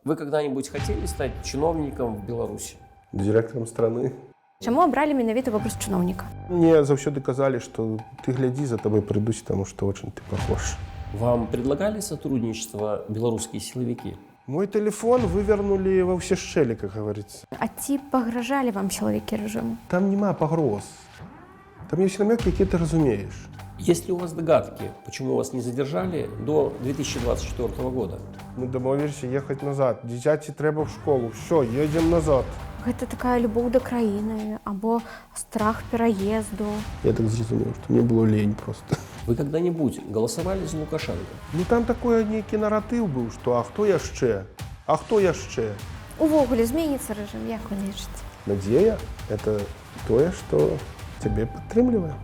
Вы когда-нибудь хотели стать чиновником в Беларуси? Директором страны. Чаму абралі менавіта вобраз чыноўніка? Мне заўсёды казалі, што ты глядзі, за тобой прыйдуць, таму што очень ты похож. Вам предлагали сотрудничество белорусские силовики? Мой телефон вывернули во все щели, как говорится. А ці пагражалі вам сілавікі рэжыму? Там нема погроз. Там есть намеки, які ты разумеешь. Есть ли у вас догадки, почему вас не задержали до 2024 года? Мы домовились ехать назад. Дзіцяці трэба в школу. Все, едем назад. Гэта такая любоў да краіны або страх пераезду. Я так зразумеў, што мне было лень просто. Вы когда-нибудь голосовали за Лукашенко? Ну там такой нейкі наратыў быў, што а хто яшчэ? А хто яшчэ? Увогуле зменіцца рэжым, як вы лічыце? Надзея – это тое, што цябе падтрымлівае.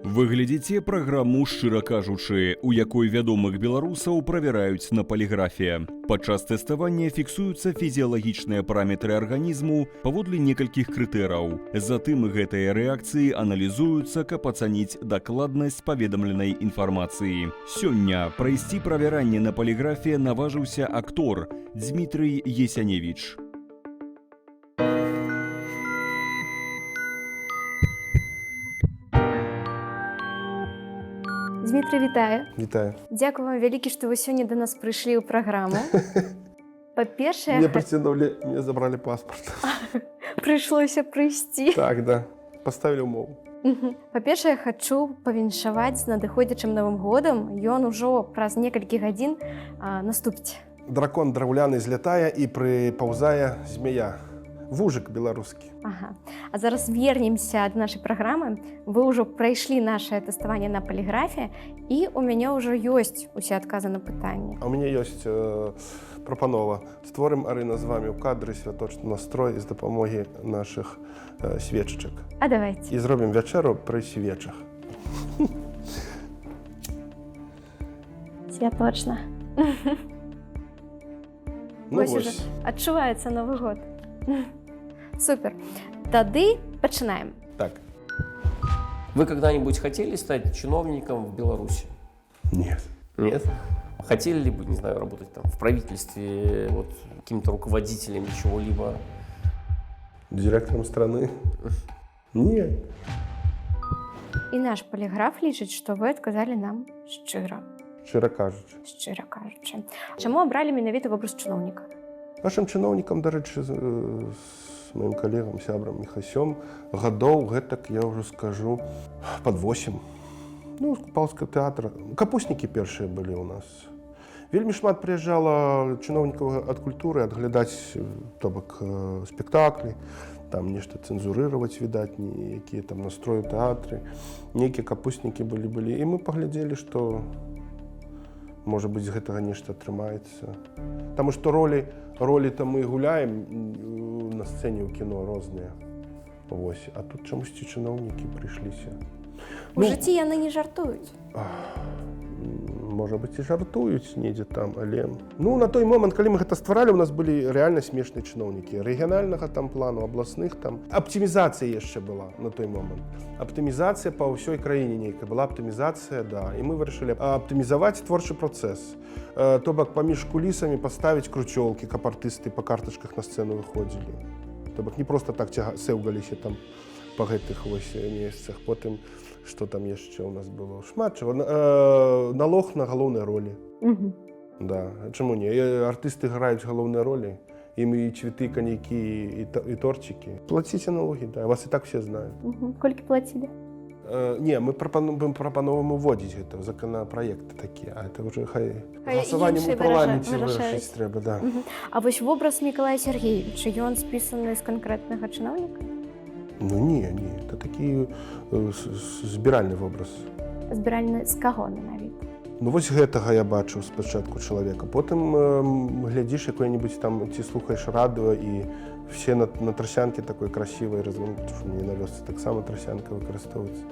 Вы глядзіце праграму «Шчыра кажучы», у якой вядомых беларусаў правяраюць на паліграфе. Падчас тэставання фіксуюцца фізіялагічныя параметры арганізму паводле некалькіх крытэраў. Затым гэтыя рэакцыі аналізуюцца, каб ацаніць дакладнасць паведамленай інфармацыі. Сёння прайсці правяранне на паліграфе наважыўся актор Дмітрый Есяневіч. Дмітрый, вітаю. Вітаю. Дзякую вам вялікі, што вы сёння да нас прыйшлі ў праграму. Па-першае, Мне працягнули, мне забрали паспорт. прыйшлося прыйсці. Так, да. Поставили умову. Па-першае, хачу павіншаваць з надыходзячым Новым годам. Ён ужо праз некалькі гадзін наступіць. Дракон драўляны злятае і прыпаўзае змея. Вужык беларускі. Ага. А зараз вернемся ад нашай праграмы. Вы ўжо прайшлі нашае тэставанне на паліграфе, і у мяне ўжо ёсць усе адказы на пытанні. А у мяне ёсць прапанова. Створым, Арына, з вамі ў кадры святочны настрой з дапамогі нашых свечачак. А давайте. І зробім вячэру пры свечах. Святочна. Ну Вось уже адчуваецца Новы год. Супер. Тады пачынаем. Так. Вы когда-нибудь хотели стать чиновником в Беларуси? Нет. Нет? Хотели ли бы, не знаю, работать там в правительстве, вот, каким-то руководителем чего-либо? Директором страны? Нет. І наш паліграф лічыць, што вы адказалі нам шчыра. Шчыра кажучы. Шчыра кажучы. Чаму абралі менавіта вобраз чыноўніка? Нашым чыноўнікам, дарэчы, з маім калегам, сябрам Міхасём, гадоў гэтак, я ўжо скажу, пад 8. Ну, з Купалскага тэатра. Капуснікі першыя былі ў нас. Вельмі шмат прыязджала чыноўнікаў ад культуры адглядаць, то бок, спектаклі, там нешта цэнзурыраваць, відаць, якія там настроі ў тэатры. Нейкія капуснікі былі. І мы паглядзелі, што, можа быць, з гэтага нешта атрымаецца. Таму што ролі там мы гуляем на сцэне ў кіно розныя. Вось. А тут чамусьці чыноўнікі прыйшліся. У жыцці яны не жартуюць. Можа быць, і жартуюць недзе там, але... Ну, на той момант, калі мы гэта стваралі, у нас былі рэальна смешныя чыноўнікі. Рэгіянальнага там плану, абласных там. Аптымізацыя яшчэ была на той момант. Аптымізацыя па ўсёй краіне нейкая. Была аптымізацыя, да. І мы вырашылі аптымізаваць творчы працэс. То бок, паміж кулісамі паставіць кручёлкі, каб артысты па картачках на сцэну выходзілі. То бок, не проста так сэўгаліся там па гэтых вось месцах. Потым, што там яшчэ ў нас было? Шмат чаго. Налог на галоўныя ролі. Да. Чаму не? Артысты граюць галоўныя ролі. Ім і цветы, каньякі, і торчыкі. Плаціце налогі, да. Вас і так все знаюць. Колькі плацілі? Не, мы прапановуем уводзіць гэта, законапраекты такія. А это ўжо хай галасаваннем у парламенце вырашыць трэба, да. А вось вобраз Мікалая Сергеевича, ён спісаны з канкрэтнага чыноўніка? Ну не, это такі збіральны вобраз. Збіральны з каго менавіта? Ну вось гэтага я бачыў спачатку чалавека. Потым глядзіш якое-небудзь там, ці слухаеш радыё, і все на трасянке такой красивой разумеюць, што мне на вёсцы таксама трасянка выкарыстоўваецца.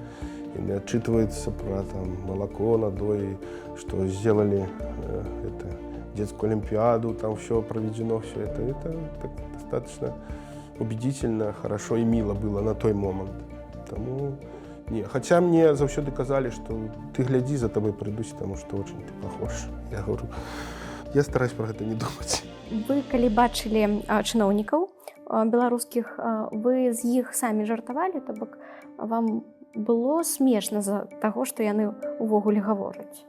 І не адчытваецца пра там малако, надоі, што сделали детскую олимпиаду, там все проведено, все это так достаточно убедительно, хорошо и мило было на той момент. Тому Не, хотя мне заўсёды казалі, што ты глядзі, за табой прыйдуць, таму што очень ты похож. Я говорю, я стараюсь про гэта не думаць. Вы, калі бачылі чыноўнікаў беларускіх, вы з іх самі жартавалі, то бок вам было смешна з-за таго, што яны ўвогуле гавораць?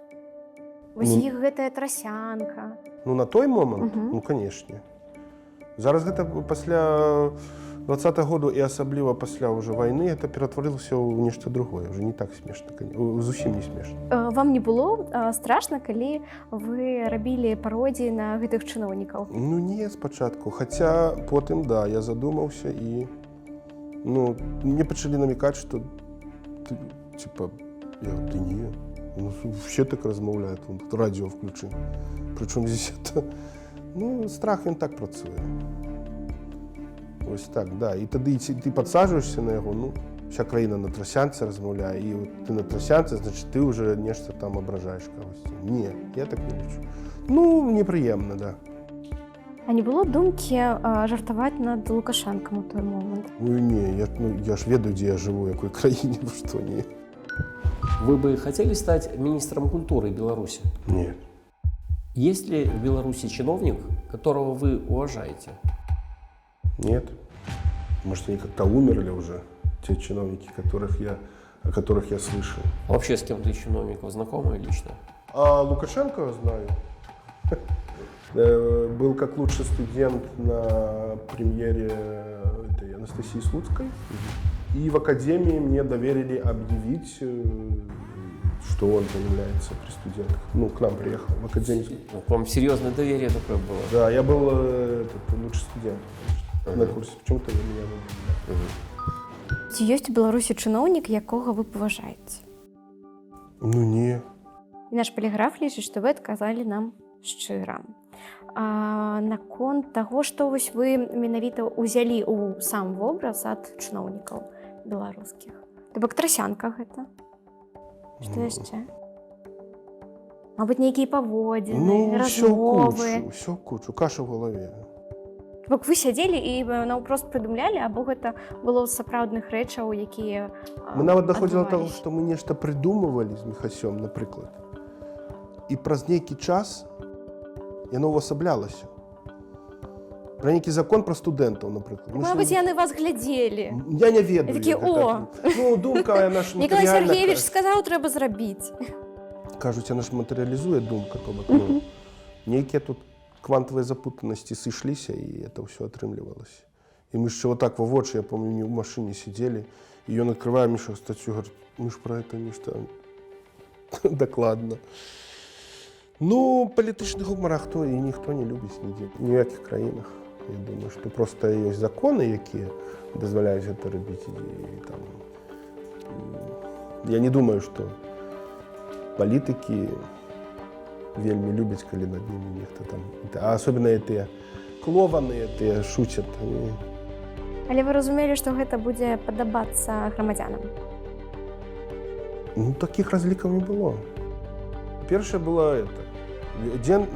Вось іх гэтая трасянка. Ну, на той момант, ну, канешне. Зараз гэта пасля 20-го году і асабліва пасля ўжо вайны гэта ператварылася ў нешта другое, уже не так смешна, зусім не смешна. Вам не было страшна, калі вы рабілі пародіі на гэтых чыноўнікаў? Ну не, спачатку, хаця потым, да, я задумаўся і ну, мне пачалі намекаць, што ты, типа, ты не, ну, все так размаўляют, радіо включи. Причому здесь это, ну, страх він так працуе. Ось так, да. І тоді ти підсаджуєшся на його, ну, вся країна на тросянці розмовляє, і от ти на тросянці, значить, ти вже нечто там ображаєш когось. Ні, я так не лічу. Ну, неприємно, да. А не было думки жартовать над Лукашенком у той момент? Ну, не, я ж ведаю, где я живу, в какой краине, ну что, не. Вы бы хотели стать министром культуры Беларуси? Нет. Есть ли в Беларуси чиновник, которого вы уважаете? Нет. Может, они как-то умерли уже, те чиновники, о которых я слышал. А вообще с кем-то из чиновников знакомы лично? А Лукашенко знаю. Был как лучший студент на премьере этой Анастасии Слуцкой. И в академии мне доверили объявить, что он появляется при студентах. Ну, к нам приехал в академию. Ну, к вам серьезное доверие такое было? Да, я был лучший студент на курсе. Почему-то меня выбрали. Ці ёсць у Беларусі чыноўнік, якога вы паважаеце? Ну, не. І наш паліграф лічыць, што вы адказалі нам шчыра. Наконт таго, што вось вы менавіта ўзялі ў сам вобраз ад чыноўнікаў беларускіх. То бок трасянка гэта. Што яшчэ? Мабыць, нейкія паводзіны, размовы. Усё в кучу, каша в голове. То бок вы сядзелі і наўпрост прыдумлялі, або гэта было з сапраўдных рэчаў, якія Мы нават даходзіла да таго, што мы нешта прыдумывалі з Міхасём, напрыклад. І праз нейкі час яно ўвасаблялася. Пра нейкі закон пра студэнтаў, напрыклад. Мабыць, яны вас глядзелі. Я не ведаю. Такі, о! Ну, думка наша матэрыяльна. Ніколай Сергеевич сказаў, трэба зрабіць. Кажуць, яна ж матэрыялізуе думка, то бок, ну, нейкія тут квантавыя запутанасці сышліся, і это ўсё атрымлівалася. І мы яшчэ вот так во вочы, я помню, ў машыне сидзелі, і ён адкрывае Міша стаццю, говорит, мы ж пра гэта нешта дакладна. Ну, палітычны гумар хто і ніхто не любіць нідзе, ні ў якіх краінах. Я думаю, што проста ёсць законы, якія дазваляюць гэта рабіць. І там... Я не думаю, што палітыкі вельмі любяць, калі над німі нехта там... А асобна тыя клованыя, тыя шуцят. Але вы разумелі, што гэта будзе падабацца грамадзянам? Ну, такіх разлікаў не было. Першае было это.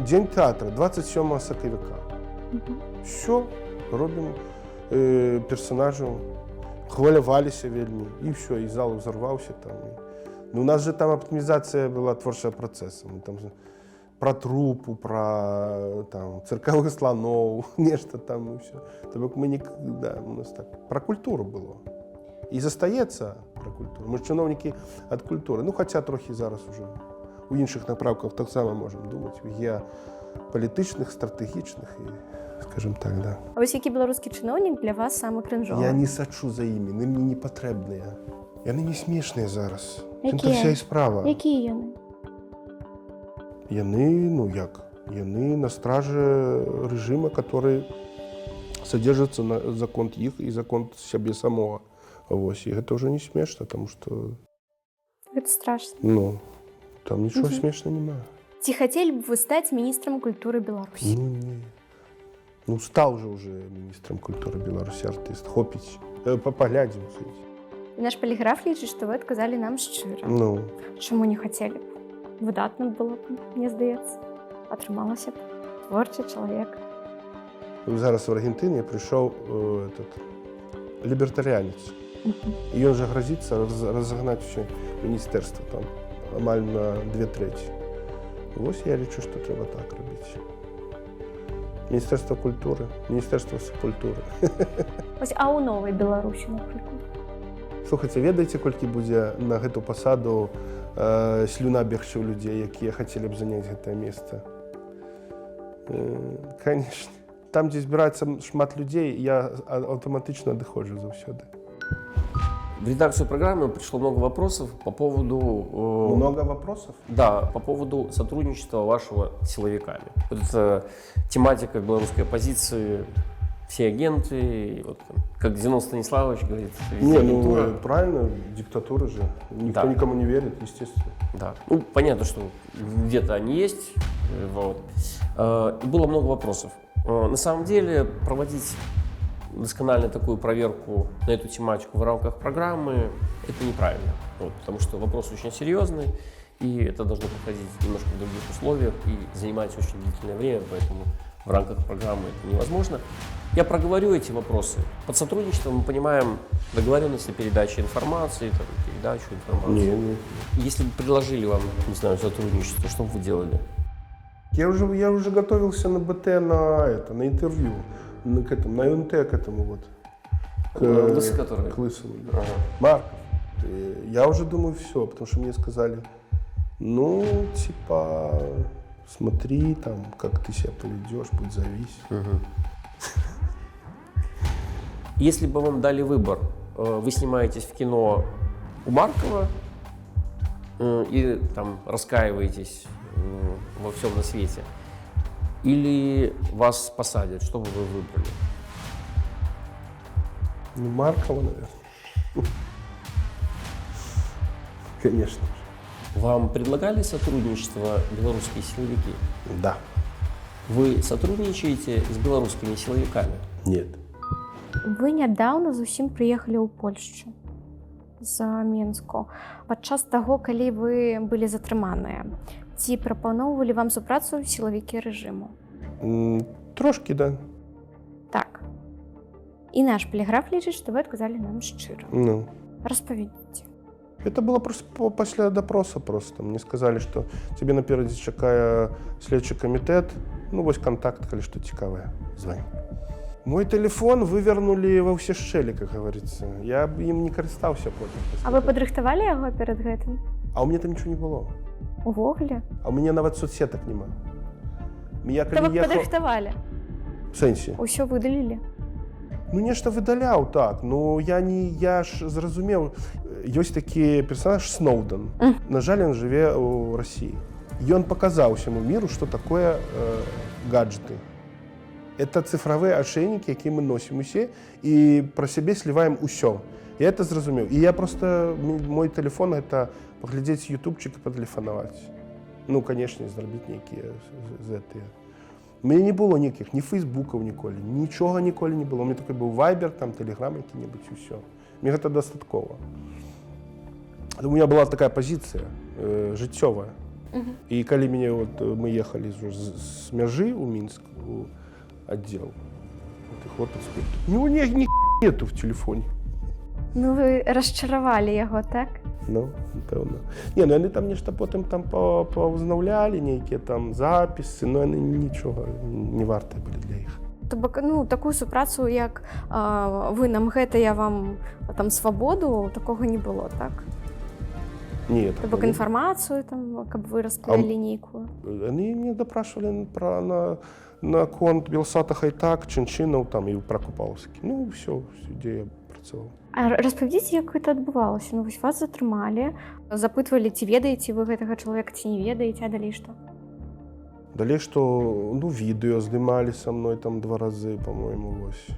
Дзень тэатра, 27 сакавіка. Все, робім персонажаў, хваляваліся вельмі, і все, і зал узорваўся там. Ну, у нас же там аптымізацыя была творчага працэса. Мы там пра трупу, пра там цыркавых слоноў, нешта там і все. То бок мы не, да, у нас так пра культуру было. І застаецца пра культуру. Мы ж чыноўнікі ад культуры. Ну, хаця трохі зараз уже у іншых напрамках таксама можам думаць. Геапалітычных, стратэгічных і, скажем так, да. А вось які беларускі чыноўнік для вас самы крынжовы? Я не сачу за імі, яны мне не патрэбныя. Яны не смешныя зараз. Якія? Гэта вся і справа. Якія яны? Яны, ну як? Яны на страже рэжыма, который содержится за конт іх і за конт сябе самого. Вось, і гэта ўжо не смешна, таму што... Гэта страшна. Ну, там нічого смешнага няма. Ці хацелі б вы стаць міністрам культуры Беларусі? Ну, не. Ну, стаў жа уже міністрам культуры Беларусі артыст. Хопіць. Паглядзім. І наш паліграф лічыць, што вы адказалі нам шчыра. Ну. Чаму не хацелі б? Выдатна было б, мне здаецца. Атрымалася б. Творчы чалавек. Зараз в Аргентыне прыйшоў лібертарыянец. І ён же грозится разогнать все міністерство там амаль на 2/3. Вось я лічу, што трэба так робіць. Міністерство культуры, міністерство культуры. Ось, а ў новай Беларусі, напрыклад? Слухайце, ведаеце, колькі будзе на гэту пасаду слюна бегчы ў людзей, якія хацелі б заняць гэтае месца? Конечно. Там, дзе збіраецца шмат людзей, я аўтаматычна адыходжу заўсёды. В редакцию программы пришло много вопросов по поводу... Много вопросов? Да, по поводу сотрудничества вашего с силовиками. Вот это тематика белорусской оппозиции, все агенты, вот, как Зенон Станиславович говорит, Не, агентура. ну правильно, диктатура же. Никто Да. никому не верит, естественно. Да. Ну, понятно, что где-то они есть. Вот. И было много вопросов. На самом деле, проводить досконально такую проверку на эту тематику в рамках программы – это неправильно. Вот, потому что вопрос очень серьезный, и это должно проходить немножко в других условиях и занимать очень длительное время, поэтому в рамках программы это невозможно. Я проговорю эти вопросы. Под сотрудничеством мы понимаем договоренности передачи информации, там, передачу информации. Не. Если бы предложили вам, не знаю, сотрудничество, что бы вы делали? Я уже готовился на БТ на интервью, на ЮНТ к этому вот. Лысый который? К Лысому, да. Ага. Марков. Я уже думаю, все, потому что мне сказали, ну, типа, смотри, там, как ты себя поведешь, будь зависим. Если бы вам дали выбор, вы снимаетесь в кино у Маркова и там раскаиваетесь во всем на свете, или вас посадят, что бы вы выбрали? Ну, Маркова, наверное. Конечно же. Вам предлагали сотрудничество белорусские силовики? Да. Вы сотрудничаете с белорусскими силовиками? Нет. Вы нядаўна зусім прыехалі ў Польшчу з Менску. Падчас таго, калі вы былі затрыманыя, ці прапаноўвалі вам супрацу сілавікі рэжыму? Трошки, да. Так. І наш поліграф лічыць, што вы адказалі нам шчыра. Ну. Распавядзіце. Это было просто после допроса просто. Мне сказали, что тебе напередзе чакае следчы камітэт, ну вось контакт, калі што цікавае, звони. Мой телефон вывернули во все щели, как говорится. Я им не карыстаўся потым. А вы падрыхтавалі яго перад гэтым? А у меня там ничего не было. Увогуле? А у меня нават соцсетак нема. Я То вы падрыхтавалі? В сэнсе? Усё выдалілі? Ну, нешта выдаляў, так. Ну, я ж зразумеў. Ёсць такі персонаж Сноуден. На жаль, он жыве ў России. Ён паказаў усяму миру, что такое гаджеты. Это цифровые ошейники, якія мы носім усе, і пра сябе сліваем усё. Я это зразумеў. І я просто, мой телефон, это паглядзець ютубчик і патэлефанаваць. Ну, конечно, зрабіць нейкія гэтыя. У мяне не было ніякіх, ні фейсбукаў ніколі, нічога ніколі не было. У меня такой быў вайбер, там, телеграм які-небудзь, і ўсё. Мне гэта дастаткова. У меня была такая позиция жыццёвая. І калі мяне, вот, мы ехали з мяжы ў Мінск, у отдел. Вот и хлопец говорит, у него нету в телефоне. Ну, вы расчаравалі яго, так? Ну, напэўна. Не, ну яны там нешта потым там паўзнаўлялі, нейкія там запісы, но яны нічога не вартыя былі для іх. То бок, ну, такую супрацу, як вы нам гэта, я вам там свабоду, такога не было, так? Не, То бок інфармацыю, там, каб вы расплялі нейкую. Яны мне дапрашвалі на конт Белсата Хайтак, Чынчынаў там і пра Купалаўскі. Ну, все, дзе я працаваў. А распавядзіце, як гэта адбывалася? Ну, вось вас затрымалі, запытвалі, ці ведаеце вы гэтага чалавека, ці не ведаеце, а далей што? Далей што, ну, відэо здымалі са мной там 2 разы, по-моему, вось.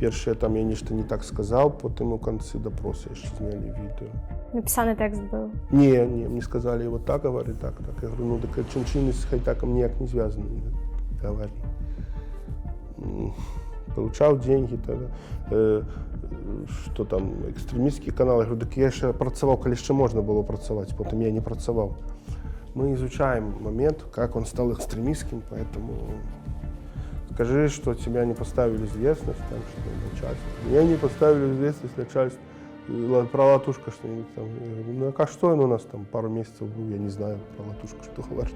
Першае там я нешта не так сказаў, потым у канцы допроса яшчэ знялі відэо. Напісаны тэкст быў? Не, мне сказали, вот так говори, так. Я говорю, ну так Чынчыны с Хайтаком никак не связаны. Говори. Получал деньги тогда. Что там, экстремистский канал. Я говорю, так я еще працаваў, коли еще можно было працаваць, потом я не працаваў. Мы изучаем момент, как он стал экстремистским, поэтому скажи, что тебя не поставили в известность, там, что начальство. Меня не поставили в известность начальство. Про латушка что-нибудь там. Я говорю, ну а что он у нас там пару месяцев был, я не знаю про латушку, что говорить.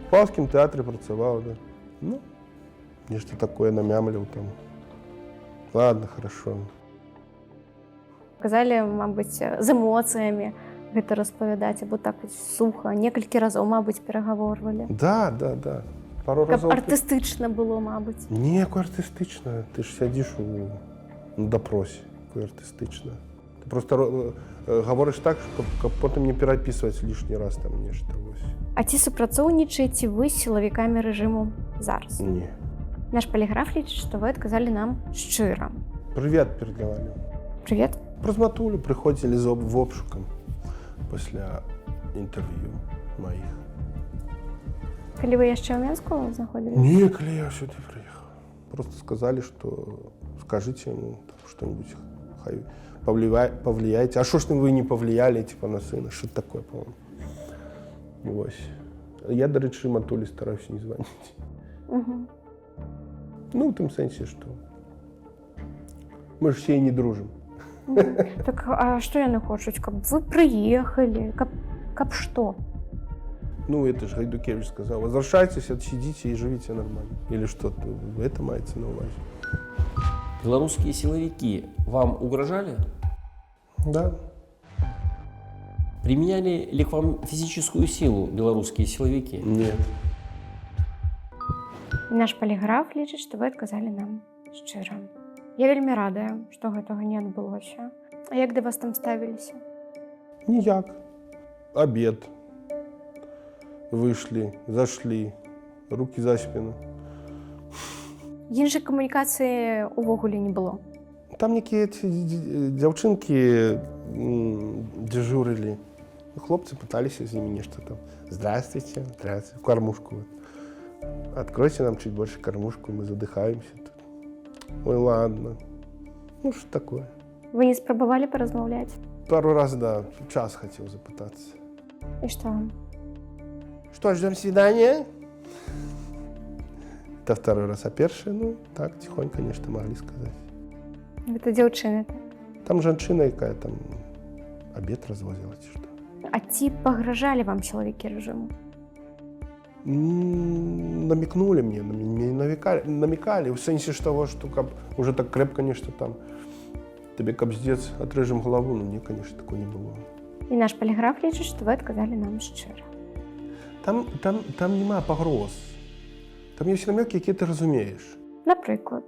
В Павловском театре працевал, да. Ну, нечто такое намямлил там. Ладно, хорошо. Казалі, мабыць, з эмоцыямі гэта распавядаць, або так вось суха, некалькі разоў, мабыць, перагаворвалі. Да. Пару Каб разоў. артыстычна было, мабыць. Ніяко артыстычна. Ты ж сядзіш на допросе. Какое артыстычна. Ты просто говориш так, каб потым не перапісваць лішні раз там нешта. А ці супрацоўнічаеце вы з сілавікамі рэжыму зараз? Не. Наш паліграф лічыць, што вы адказалі нам шчыра. Привет передавали. Привет. Праз матулю прыходзілі з обшукам пасля інтэрв'ю маіх. Калі вы яшчэ ў Менску знаходзіліся? Не, калі я сюды прыехаў. Просто сказали, что скажите ему что-нибудь, хай повлияйте. А что ж вы не повлияли, типа, на сына? Что такое, по-моему? Вось. Я, до речі, матулі стараюся не звонить. Угу. Ну, в тым сэнсе, что мы ж все не дружим. Так, а што яны хочуць? Каб вы прыехалі? Каб што? Ну, это же Гайдукевич сказал. Возвращайтесь, отсидите и живите нормально. Или что-то. Это мається на увазі. Белорусские силовики вам угрожали? Да. Применяли ли к вам физическую силу белорусские силовики? Нет. Наш паліграф лічыць, што вы адказалі нам шчыра. Я вельмі радая, што гэтага не адбылося. А як да вас там ставіліся? Ніяк. Обед. Вышли, зашли, руки за спину. Іншай камунікацыі ўвогуле не было. Там некие дзяўчынкі дежурили. Хлопцы пытались из ними нечто там. Здравствуйте, здравствуйте, кормушку. Откройте нам чуть больше кормушку, мы задыхаемся тут. Ой, ладно. Ну, что такое? Вы не спрабавалі паразмаўляць? Пару раз, да, час хотел запытаться. І што вам? Что, ждем свидания? Это второй раз, а перший, ну, так, тихонько, нечто могли сказать. Гэта дзяўчыны, так? Там жанчына, якая там обед развозила, ці што. А ці пагражалі вам сілавікі рэжыму? Намекнули мне, намекали, в сенсе того, что уже так крепко нечто там, тебе капздец, отрежем голову, ну, не, конечно, такого не было. І наш паліграф лічыць, што вы адказалі нам шчыра. Там нема погроз. Там есть намеки, які ты разумеешь. Напрыклад?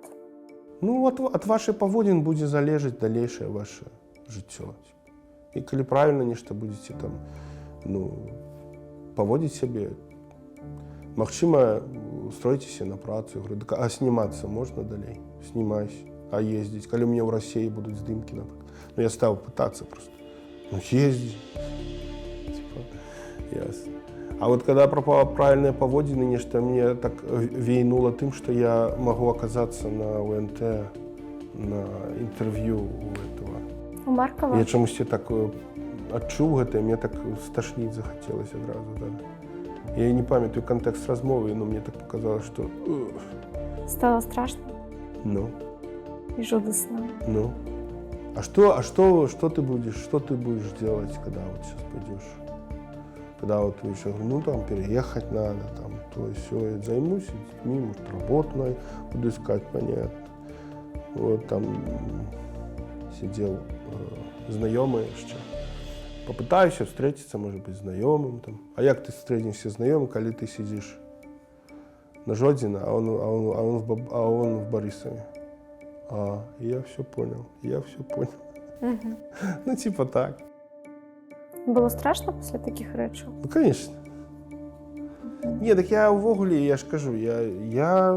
Ну, от вашей поводин будет залежать дальнейшее ваше жыццё. И коли правильно нечто будете там, ну, поводить себе, магчыма, устроитесь на працу. Я говорю, а сниматься можно далей? Снимайся. А ездить? Коли у меня в России будут здымки, например. Ну, я стал пытаться просто. Ну, ездить. Типа, ясно. А вот когда пропало правильное поводины, нечто мне так вейнуло тем, что я могу оказаться на УНТ, на интервью у этого. У Маркова? Я чомусь так адчуў гэта, і мне так сташніць захацелася адразу, да. Я не памятаю контекст размовы, но мне так показалось, что... Стало страшно? Ну. И жудостно? Ну. А что ты будешь делать, когда вот сейчас пойдешь? Когда вот ты еще, ну там переехать надо, там то и все, я займусь детьми, может работной буду искать, понятно. Вот там сидел знакомый еще. Попытаюсь встретиться, может быть, знакомым там. А як ты встретишься с знакомым, когда ты сидишь на Жодзина, а он в Борисове? Я все понял. Угу. Ну, типа так. Было страшно после таких речей? Ну, конечно. Ні, так я увогуле, я ж кажу, я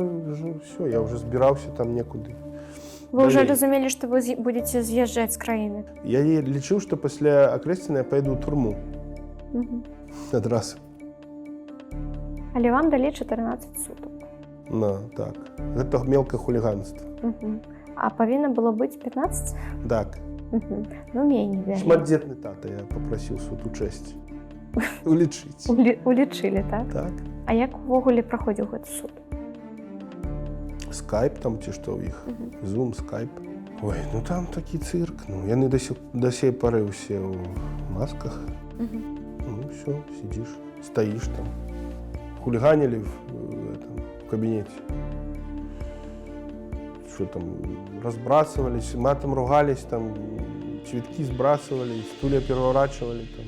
вже збирався там некуди. Вы уже разумели, что вы будете съезжать с краины? Я лічив, що після Окрестина я поеду в турму. Угу. Одразу. Але вам дали 14 суток. Ну, так. Це мелке хуліганство. Угу. А повинно было быть 15? Так. Угу. Ну, менее верно. Шматдетний тато, я попросив суд участь. Улічить. Улічили, так? Так. А як увогуле проходив этот суд? Skype там ці што ў іх, Zoom, Skype. Ой, ну там такі цирк. Ну, яны до сей пары ўсе ў масках. Ну, все, сидишь, стоишь там. Хулиганили в кабинете. Что там, разбрасывались, матом ругались, там, цветки сбрасывали, стулья переворачивали. Там.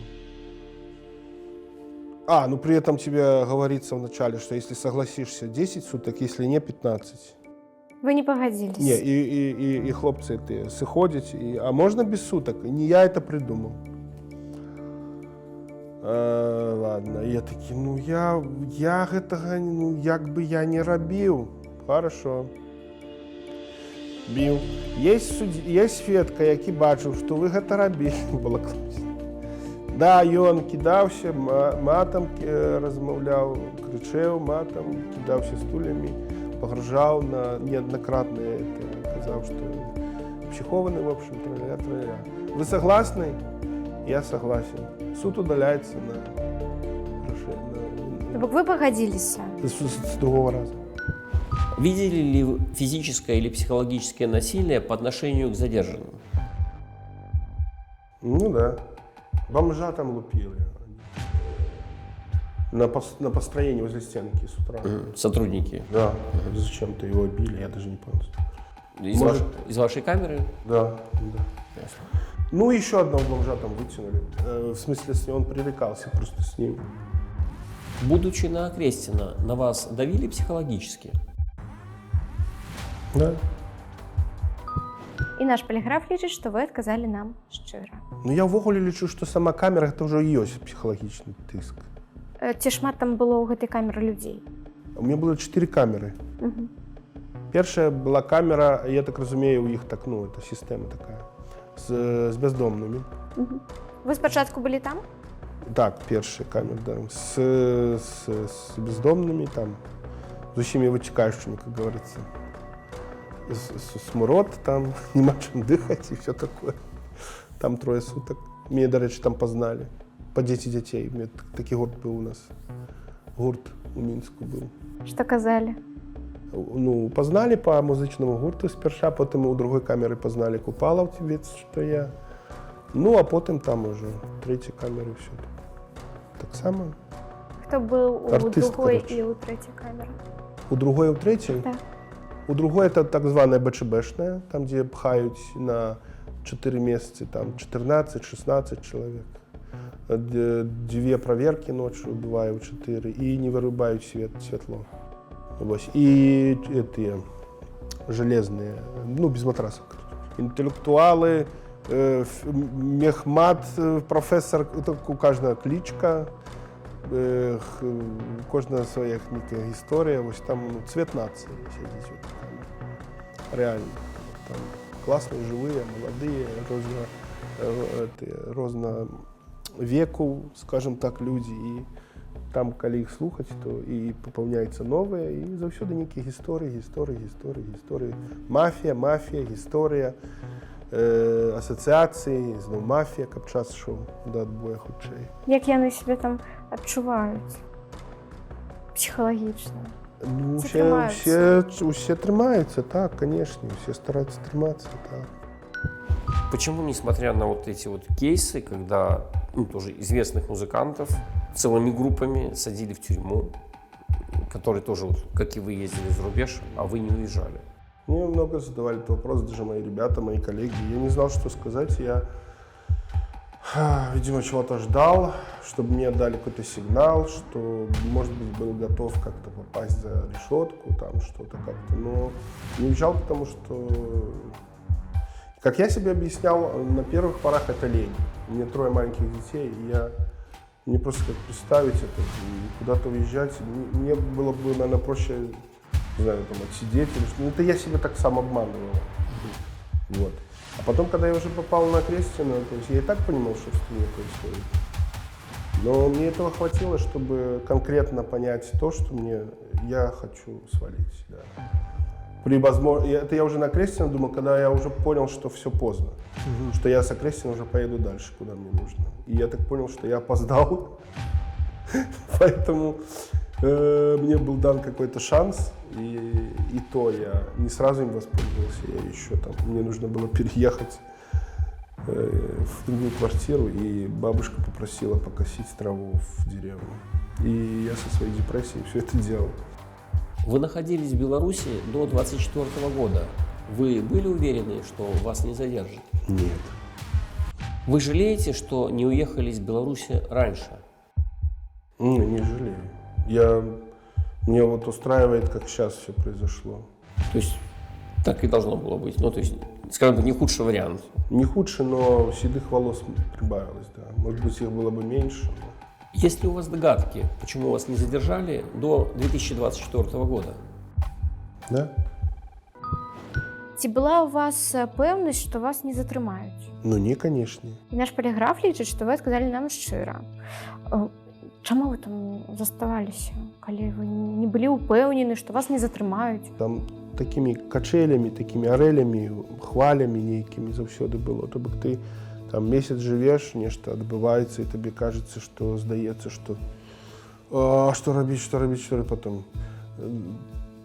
Ну при этом тебе говорится вначале, что если согласишься 10 суток, если не 15. Вы не погодились? Не, и хлопцы это сыходят, а можно без суток? И не я это придумал. Ладно, я такі, ну я гэтага, ну як бы я не рабіў. Хорошо. Біў. Есть сведка, які бачыў, што вы гэта рабілі. Было класна. Да, ён кідаўся, матам размаўляў, крычэў матам, кідаўся стулямі, пагражаў неаднакратна, казаў, што психованный, в общем, траля-траля. Вы согласны? Я согласен. Суд удаляется на решение. Вы погодились? С другого раза. Видели ли вы физическое или психологическое насилие по отношению к задержанным? Ну да. Бомжа там лупили. На построении возле стенки с утра. Сотрудники? Да. Зачем-то его били, я даже не понял. Из вашей камеры? Да. Ясно. Ну, еще одного бомжа там вытянули. В смысле, он пререкался просто с ним. Будучи на Окрестина, на вас давили психологически? Да. І наш поліграф лічыць, што вы адказалі нам шчыра. Ну, я ўвогуле лічу, што сама камера гэта ўжо ёсць псіхалагічны тыск. Ці шмат там было ў гэтай камеры людзей? У меня было 4 камеры. Першая была камера, я так разумею, у іх так, ну, это система такая, с бездомными. Вы спачатку былі там? Так, першая камера, да, с бездомными, там, с усімі вытекающими, как говорится. Смурод, там, нема чым дыхаць и все такое. Там 3 суток. Меня, до речі, там познали. По дзеці дзяцей. Такі гурт был у нас. Гурт у Мінску был. Што казалі? Ну, познали по музычному гурту сперша, потом у другой камеры познали Купалов, что я. Ну, а потом там уже третья камера все. Так само. Хто быў у Артист, другой короче. і ў трэцяй камеры? У другой и у третьей? Так. У другой это так званая БЧБшная, там, где пхают на 4 месяца, там 14-16 человек. 2 проверки ночью бывают, 4, и не вырубают светло. И эти железные, ну, без матрасов. Интеллектуалы, мехмат, профессор, это у каждого кличка, кожна своя історія, ось там, ну, цвет нации сидит. Реально. Там классные, живые, молодые, розно веку, скажем так, люди. И там, коли їх слухати, то і поповняється нове, і завжди ніякі історії. Мафія, історія, асоціації, знову мафія, каб час йшов до відбою хутчэй. Як яны себе там адчуваюць? Психологично? Ну, все трымаются, так, конечно, все стараются трыматься, так. Почему, несмотря на вот эти вот кейсы, когда, ну, тоже известных музыкантов целыми группами садили в тюрьму, которые тоже, вот, как и вы, ездили за рубеж, а вы не уезжали? Мне много задавали этот вопрос, даже мои ребята, мои коллеги. Я не знал, что сказать. Я, видимо, чего-то ждал, чтобы мне дали какой-то сигнал, что, может быть, был готов как-то попасть за решетку, там что-то как-то. Но не уезжал, потому что, как я себе объяснял, на первых порах это лень. У меня 3 маленьких детей, и мне просто как представить это, куда-то уезжать. Мне было бы, наверное, проще, не знаю, там, отсидеть или что. Ну, это я себя так сам обманывал. Вот. А потом, когда я уже попал на Окрестина, то есть я и так понимал, что в стране происходит. Но мне этого хватило, чтобы конкретно понять то, что я хочу свалить. Да. Это я уже на Окрестина думал, когда я уже понял, что все поздно. Что я с Окрестина уже поеду дальше, куда мне нужно. И я так понял, что я опоздал. Поэтому Мне был дан какой-то шанс, и то я не сразу им воспользовался, я еще там, мне нужно было переехать в другую квартиру, и бабушка попросила покосить траву в деревне. И я со своей депрессией все это делал. Вы находились в Беларуси до 24 года. Вы были уверены, что вас не задержат? Нет. Вы жалеете, что не уехали из Беларуси раньше? Не жалею. Мне вот устраивает, как сейчас все произошло. То есть так и должно было быть. Ну, то есть, скажем так, не худший вариант. Не худше, но седых волос прибавилось, да. Может быть, их было бы меньше. Но... Есть ли у вас догадки, почему вас не задержали до 2024 года? Да? Ці была у вас пэўнасць, што вас не затрымаюць? Ну, не, конечно. І наш паліграф лічыць, што вы адказалі нам шчыра. Чаму вы там заставаліся, калі вы не былі ўпэўнены, што вас не затрымаюць? Там такими качелями, такими орелями, хвалями нейкими заўсёды было. То бок ты там месяц живеш, нешта адбываецца, і табе кажется, што здаецца, што што рабіць, потом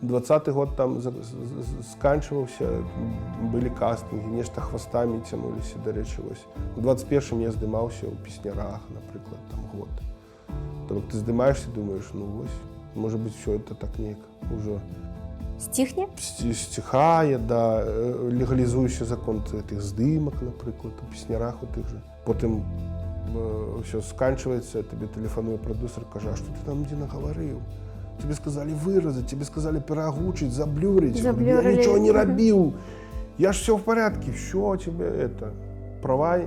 20-й год там сканчивался, были кастинги, нечто хвостами тянулись, до речи, ось. В 21-м я здымаўся ў песнярах, например, там год. То ты здымаешься, думаешь, ну ось, может быть, все это так неяк уже Стихне? стихає, да, легалізуючи закон тих здимок, наприклад, у піснярах у тих же. Потім все сканчивается, тобі телефонує продюсер, каже, а що ти там де наговорив? Тебе сказали виразити, тебе сказали переозвучить, заблюрить. Я нічого не робив. Я ж все в порядке, все тебе это. Права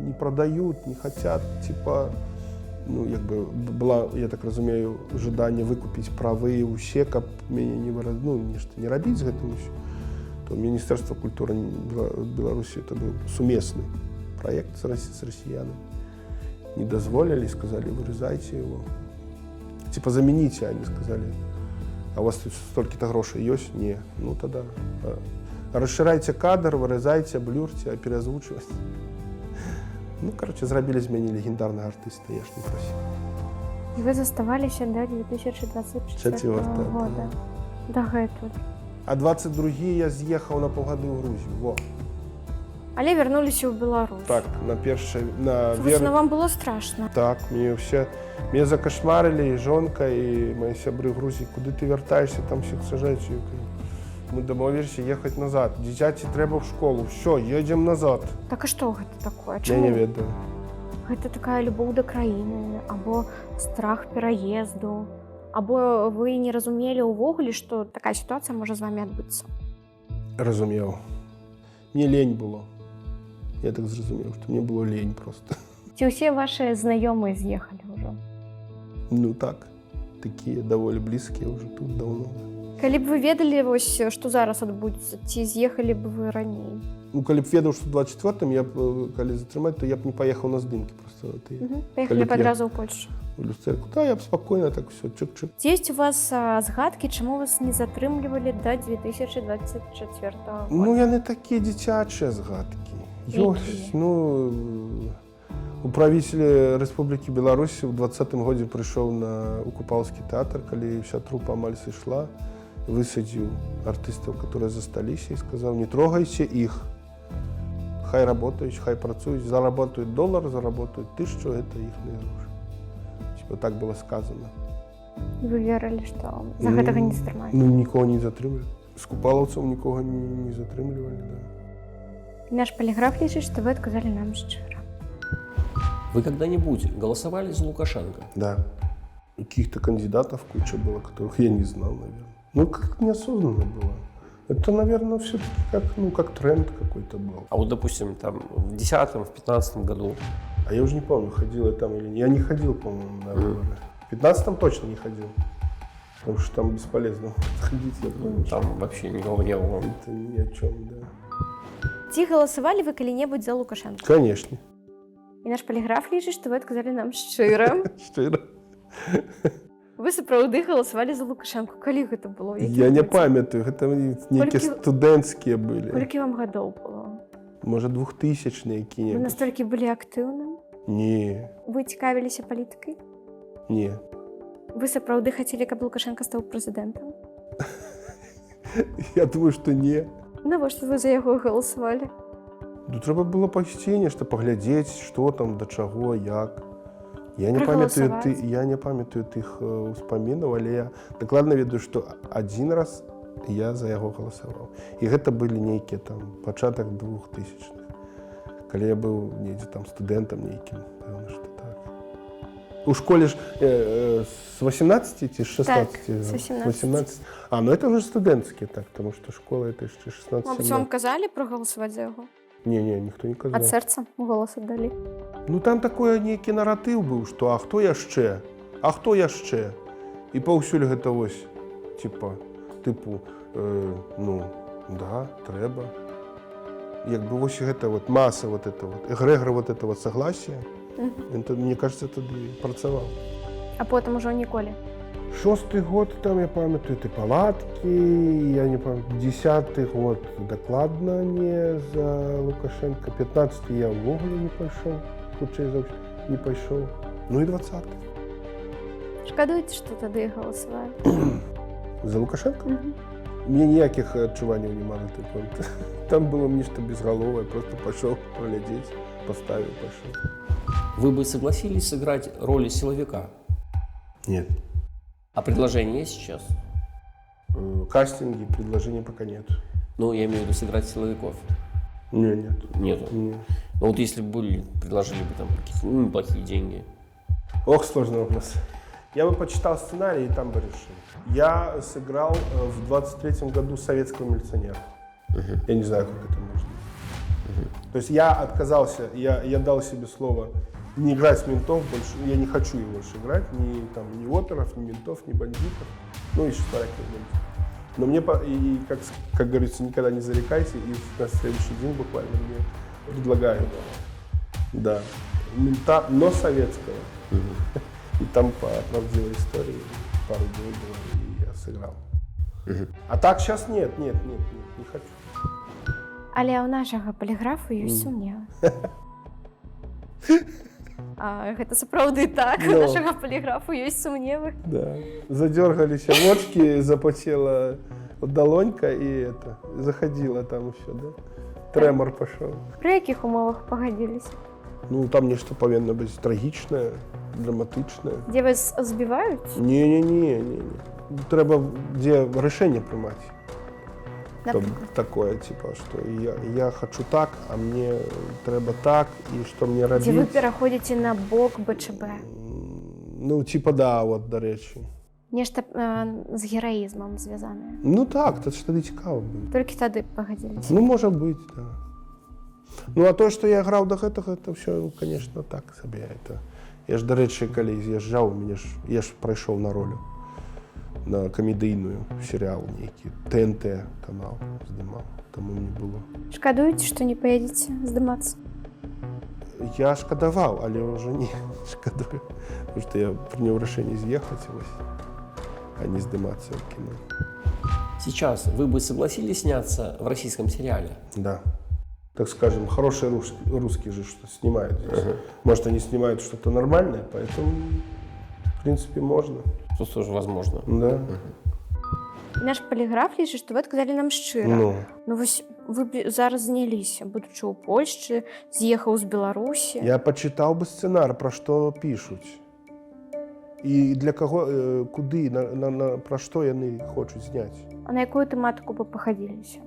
не продают, не хотят, типа, ну, якби була, я так розумію, ожидання викупити прави усе, каб мене не вираз... ну, не робити з гэтым усё. То Міністерство культури Білорусі це був сумісний проєкт з росіянами. Не дозволили, сказали, вырезайте его. Типа замените, они сказали. А у вас тут столько-то грошей есть? Не. Ну тогда расширяйте кадр, вырезайте, блюрьте, переозвучивайте. Ну, короче, зрабілі з мяне легендарного артиста, я ж не просил. І ви заставаліся до 2024 года. До гэтуль. А 22-й я з'ехав на паўгады ў Грузію. Во. Але вярнуліся ў Беларусь. Так, на першай... Собственно, вам было страшно. Так, меня закошмарили, и жонка, и мои сябры в Грузии. Куды ты вертаешься, там всех сажают. Мы домовились ехать назад. Дзіцяці трэба в школу. Все, едем назад. Так а што гэта такое? Я не ведаю. Гэта такая любоў да краіны, або страх пераезду, або вы не разумелі ўвогуле, што такая сітуацыя можа з вами адбыцца? Разумеў. Мне лень было. Я так зразумеў, што мне было лень просто. Ці ўсе ваши знаёмыя з'ехалі ўжо? Ну так, такія даволі блізкія ўжо тут даўно. Калі б вы ведалі, вось, што зараз адбудзецца, ці з'ехалі б вы раней? Ну, калі б ведаў, што 24-м, я б, калі затрымаць, то я б не паехаў на здымкі просто. Паехалі б адразу ў Польшу? У люстэрку. Да, я б спакойна так все, чык-чык. Ці ёсць у вас згадкі, чаму вас не затрымлівалі да 2024 года? Ну, яны такія дзіцячыя згадкі. Ёсць, ну, управитель Республики Беларусь в 20-м годзе прыйшоў на Купалскі тэатр, калі вся трупа амаль сышла, высадзіў артыстаў, которые засталіся, і сказаў, не трогайце іх. Хай работаюць, хай працуюць, заработают $1, заработают 1000, это іхныя грошы. Типа так было сказано. І вы верылі, што за гэтага не затрымаюць? Ну, нікого не затрымлівалі. З купалаўцаў нікога не затрымлівалі, да. Наш полиграф лічыць, што вы адказалі нам шчыра. Вы когда-нибудь голосовали за Лукашенко? Да. Каких-то кандидатов куча было, которых я не знал, наверное. Ну, как неосознанно было. Это, наверное, все-таки как тренд какой-то был. А вот, допустим, там в 10-м, в 15-м году? А я уже не помню, ходил я там или нет. Я не ходил, по-моему, на выборы. В 15-м точно не ходил. Потому что там бесполезно ходить. Я помню, там вообще никого не было. Это ни о чем, да. Ці галасавалі вы калі-небудзь за Лукашенко? Конечно. І наш полиграф лічыць, што вы адказалі нам шчыра. Шчыра. Вы сапраўды галасавалі за Лукашенко. Калі гэта было? Я не памятаю, гэта нейкія студэнцкія былі. Колькі вам гадоў было? Можа, 2000-е якія-небудзь. Вы настолькі былі актыўным? Не. Вы цікавіліся палітыкай? Не. Вы сапраўды хацелі, каб Лукашенко стаў прэзідэнтам? Я думаю, што не. Навошта вы за яго галасавалі? Ну, трэба было пайсці нешта паглядзець, што там, да чаго, як. Я не памятаю тых успамінаў, але я дакладна ведаю, што адзін раз я за яго галасаваў. І гэта былі нейкія там пачатак 2000-х. Калі я быў недзе там студэнтам нейкім, пэўна, што так. У школе ж з 18 ці з 16? Так, з 18. А, ну это уже студэнцкі, так, таму што школа это яшчэ 16-17. Мабыць, вам казалі прагаласаваць за яго? Не, ніхто не казаў. Ад сэрца голас аддалі? Ну там такой нейкі наратыў быў, што а хто яшчэ? А хто яшчэ? І паўсюль гэта вось, тыпу, ну, да, трэба. Як бы вось гэта вот маса вот это вот, эгрэгор вот это вот согласия, это, мне кажется, тады працаваў. А потым ужо ніколі? 6-й год, там я памятаю, ты палаткі, я не памятаю, 10-й год дакладна не за Лукашенко, 15-й я ўвогуле не пайшоў, хутчэй за ўсё не пайшоў, ну і 20-й. Шкадуеце, што тады галасавалі? За Лукашенко? Мне ніякіх адчуванняў няма на той конт. Там было нешта безгаловае, просто пашоў праглядзець, паставіў, пайшоў. Вы бы согласились сыграть роль силовика? Нет. А предложение есть сейчас? Кастинги, предложений пока нет. Ну, я имею в виду сыграть силовиков. Нет. Нету? Нет. Ну вот если бы были, предложили бы там какие-то неплохие деньги. Ох, сложный вопрос. Я бы почитал сценарий и там бы решил. Я сыграл в 23-м году советского милиционера. Я не знаю, как это можно. То есть я отказался, я дал себе слово не играть с ментов больше, я не хочу его больше играть, ни оперов, ни ментов, ни бандитов, ну еще старых бандитов. Но мне, и как говорится, никогда не зарекайся, и на следующий день буквально мне предлагают, да, мента, но советского. И там по правдивой истории пару дней было, и я сыграл. А так сейчас нет, не хочу. Але ў нашага паліграфу ёсць сумневы. Гэта сапраўды так, у нашага паліграфу ёсць сумневы. Да, задергаліся вочки, запотела долонька и это, заходила там еще, да? Тремор пошел. Пры якіх умовах пагадзіліся? Ну, там нечто повинно быть трагичное, драматичное. Дзе вас збіваюць? Не. Треба где решение принимать. Например? Такое, типа, что я хочу так, а мне треба так, и что мне робить. Дзе вы пераходзіце на бок БЧБ? Ну, типа, да, вот, до речі. Нешта з гераізмам звязанае? Ну так, це ж тоді цікаво буде. Толькі тады пагадзіліся? Ну, може бути, да. Ну, а то, що я грав до гэтага, це все, конечно, так собі. Я ж, до речі, коли з'їжджав, я ж прийшов на роль. На комедийную серіал некий, ТНТ канал знімав, тому мені було. Шкадуєте, що не поїдете здиматися? Я шкодовал, але уже не шкодую, потому что я принял решение съехать, а не здиматься в кино. Сейчас вы бы согласились сняться в российском сериале? Да. Так скажем, хорошие русские же что снимают здесь. Может, они снимают что-то нормальное, поэтому, в принципе, можно. Тут тоже возможно. Да. Наш паліграф лічыць, што вы адказалі нам шчыра. Ну вось вы зараз зняліся, будучы ў Польшчы, з'ехаў з Беларусі. Я почитал бы сценар, про что пишуть. И для кого, куды, про что яны хочуць зняць. А на якую тэматыку бы пахадзіліся?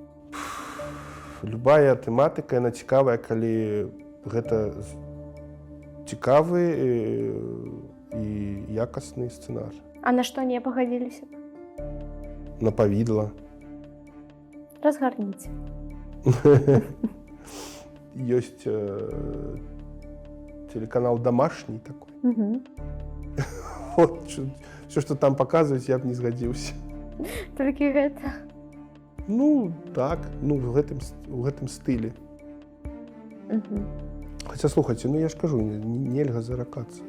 Любая тэматыка, яна цікавая, калі гэта цікавы і якасны сцэнар. А на што не пагадзіліся б? На павідла. Разгарніце. Ёсць телеканал «Домашний» такой. Вот, все, что там показывают, я б не згадзіўся. Толькі гэта? Ну, так, ну, в гэтым стылі. Хаця, слухайце, ну я ж кажу, нельга заракацца.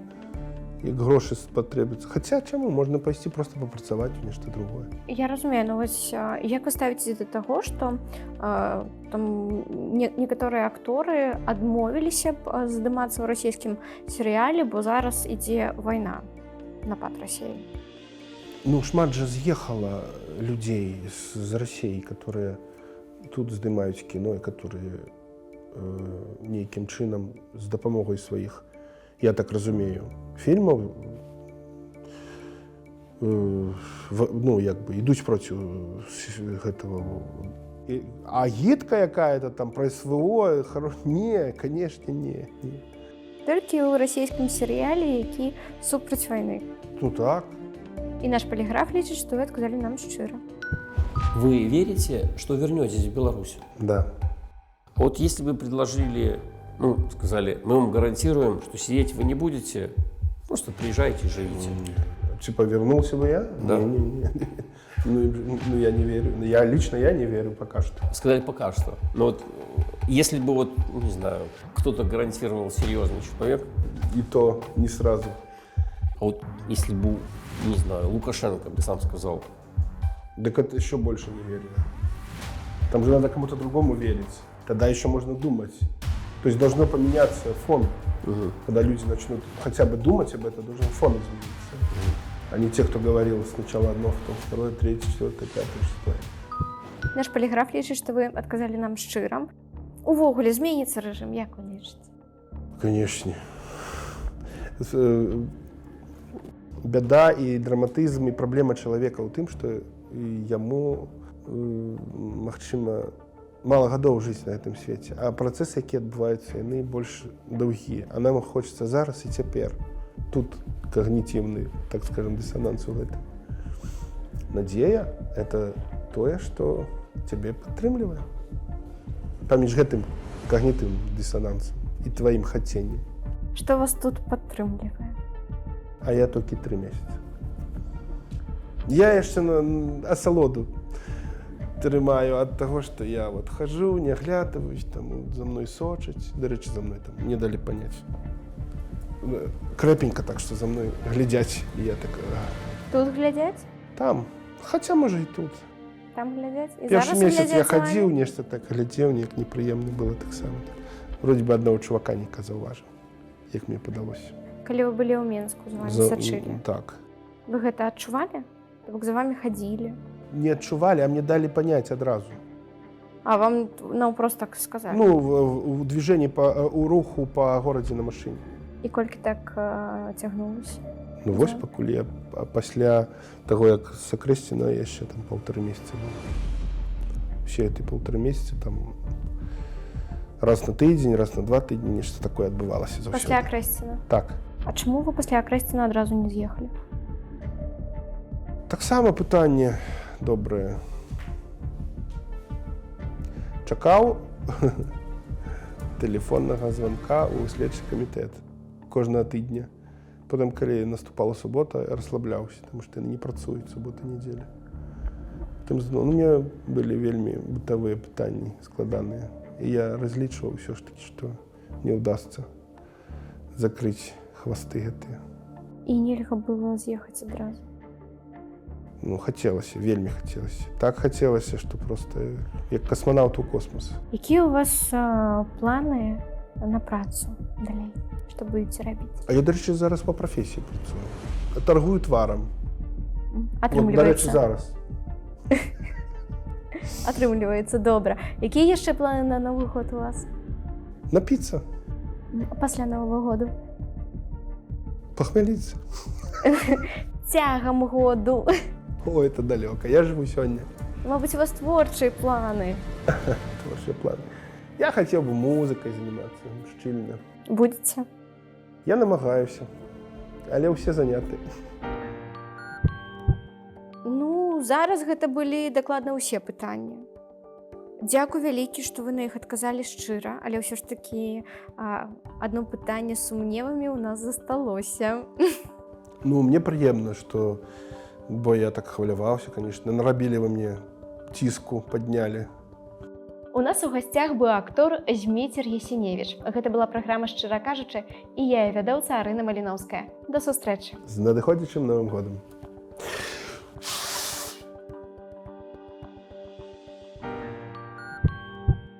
Як грошы спатрэбяцца. Хаця, чаму? Можна пайсці проста папрацаваць у нешта другое. Я разумею, но вось як вы ставіце да таго, што там некаторыя акторы адмовіліся б здымацца ў расійскім серыяле, бо зараз ідзе вайна, напад Расіі. Ну, шмат жа з'ехала людзей з Расіі, которые тут здымаюць кіно і которые нейкім чынам з дапамогай сваіх, я так разумею, фільмаў ну, як бы, ідуць проці гэтага. Агітка якая-то там про СВО, не, конечно, не. Толькі ў расійскім серыяле, які супраць вайны. Ну так. І наш поліграф лічыць, што вы адказалі нам шчыра. Вы верите, что вернетесь в Беларусь? Да. Вот если бы предложили, ну, сказали, мы вам гарантируем, что сидеть вы не будете, просто приезжайте и живите. Типа вернулся бы я? Да. Ну, я не верю. Лично я не верю пока что. Сказали пока что. Но вот если бы вот, не знаю, кто-то гарантировал серьезный человек. И то не сразу. А вот если бы, не знаю, Лукашенко бы сам сказал. Так это еще больше не верю. Там же надо кому-то другому верить. Тогда еще можно думать. То есть должно поменяться фон. Угу. Когда люди начнут хотя бы думать об этом, должен фон измениться. А не те, кто говорил сначала одно, потом второе, третье, четвертое, пятое, шестое. Наш поліграф лічыць, што вы адказалі нам шчыра. Увогуле зменіцца рэжым, як вы лічыце? Конечно. Бяда і драматызм і праблема чалавека ў тым, што яму, магчыма, мала гадоў жыць на гэтым свеце, а працэсы, якія адбываюцца, яны больш доўгія. А нам хочацца зараз і цяпер. Тут когнитивный, так скажем, диссонанс у гэтым. Надзея – это тое, што цябе падтрымлівае. Паміж гэтым когнитивным диссонансам і тваім хаценнем. Што вас тут падтрымлівае? А я толькі 3 месяцы. Я яшчэ асалоду трымаю ад таго, што я вот хожу, не аглядваюсь, там за мной сочаць. Дарэчы, за мной там не далі паняць. Крэпенька, так што за мной глядзяць, і я так... Тут глядзяць? Там. Хаця, можа, і тут. Там глядзяць? І Першы зараз месяц я глядзяць за хадзіў, вамі? нешта так глядзеў, неяк непрыемна было таксама. Вроде бы аднаго чувака заўважыў, як мне падалося. Калі вы былі ў Менску, за вамі сачылі? Так. Вы гэта адчувалі? То бок за вамі хадзілі? Не адчувалі, а мне далі паняць адразу. А вам наўпрост так сказалі? Ну, у движенні, у руху па горадзе на машыне. І колькі так цягнулася? Ну, вось пакуль я пасля таго, як сакрэсціна, яшчэ там 1,5 месяца было. Все эти 1,5 месяца там раз на тыдзень, раз на 2 тыдні нешта такое адбывалася заўсёды. Пасля Акрэсціна? Так. А чаму вы пасля Акрэсціна адразу не з'ехалі? Таксама пытанне добрае. Чакаў тэлефоннага званка ў следчы камітэт кожнага тыдня. Потым, калі наступала субота, я расслабляўся, таму што яны не працуюць субота, нядзеля. Потым зноў, у мяне былі вельмі бытавыя пытанні складаныя. І я разлічваў усё ж такі, што не ўдасца закрыць хвасты гэтыя. І нельга было з'ехаць адразу? Ну, хацелася, вельмі хацелася. Так хацелася, што проста як касманаўт у космос. Якія ў вас планы на працу далей? Што будзеце рабіць? А я, дарэчы, зараз па прафесіі працую. Таргую тварам. Атрымліваецца? Дарэчы, зараз. Атрымліваецца, добра. Якія яшчэ планы на Новы год у вас? Напіцца. Пасля Новага году? Пахмяліцца. Цягам году. О, это далёка. Я жыву сёння. Мабыць, у вас творчыя планы. Творчыя планы. Я хацеў бы музыкай занимацца шчыльна. Будзеце? Я намагаюся, але ўсе заняты. Ну, зараз гэта былі дакладна ўсе пытанні. Дзякуй вялікі, што вы на іх адказалі шчыра, але ўсё ж такі адно пытанне з сумневамі ў нас засталося. Ну, мне прыемна, што, бо я так хваляваўся, конечно, нарабілі вы мне ціску, паднялі. У нас у гасцях быў актор Зміцер Ясіневіч. Гэта была праграма «Шчыра кажучы» і я, вядоўца Арына Маліноўская. До сустрэчы. З надыходзячым Новым годам.